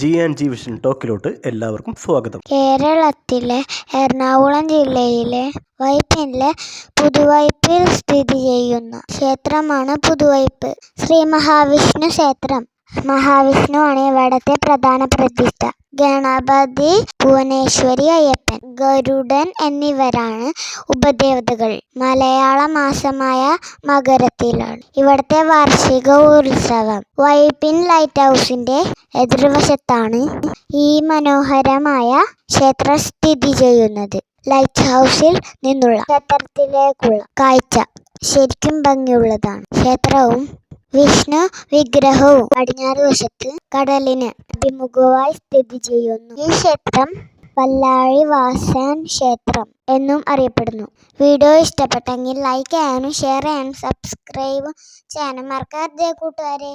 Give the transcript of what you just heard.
G&G vision ടോക്കിലോട്ട് എല്ലാവർക്കും സ്വാഗതം. കേരളത്തിലെ എറണാകുളം ജില്ലയിലെ വൈപ്പിനിലെ പുതുവൈപ്പിൽ സ്ഥിതി ചെയ്യുന്ന ക്ഷേത്രമാണ് പുതുവൈപ്പ് ശ്രീ മഹാവിഷ്ണു ക്ഷേത്രം. മഹാവിഷ്ണുവാണ് ഇവിടത്തെ പ്രധാന പ്രതിഷ്ഠ. ഗണപതി, ഭുവനേശ്വരി, അയ്യപ്പൻ, ഗരുഡൻ എന്നിവരാണ് ഉപദേവതകൾ. മലയാള മാസമായ മകരത്തിലാണ് ഇവിടത്തെ വാർഷിക ഉത്സവം. വൈപ്പിൻ ലൈറ്റ് ഹൗസിന്റെ എതിർവശത്താണ് ഈ മനോഹരമായ ക്ഷേത്രം സ്ഥിതി ചെയ്യുന്നത്. ലൈറ്റ് ഹൗസിൽ നിന്നുള്ള ക്ഷേത്രത്തിലേക്കുള്ള കാഴ്ച ശരിക്കും ഭംഗിയുള്ളതാണ്. ക്ഷേത്രവും വിഷ്ണു വിഗ്രഹവും പടിഞ്ഞാറ് വശത്ത് കടലിന് അഭിമുഖമായി സ്ഥിതി ചെയ്യുന്നു. ഈ ക്ഷേത്രം പല്ലാഴി വാസൻ ക്ഷേത്രം എന്നും അറിയപ്പെടുന്നു. വീഡിയോ ഇഷ്ടപ്പെട്ടെങ്കിൽ ലൈക്ക് ചെയ്യാനും ഷെയർ ചെയ്യാനും സബ്സ്ക്രൈബ് ചെയ്യാനും മറക്കരുത് കൂട്ടുകാരെ.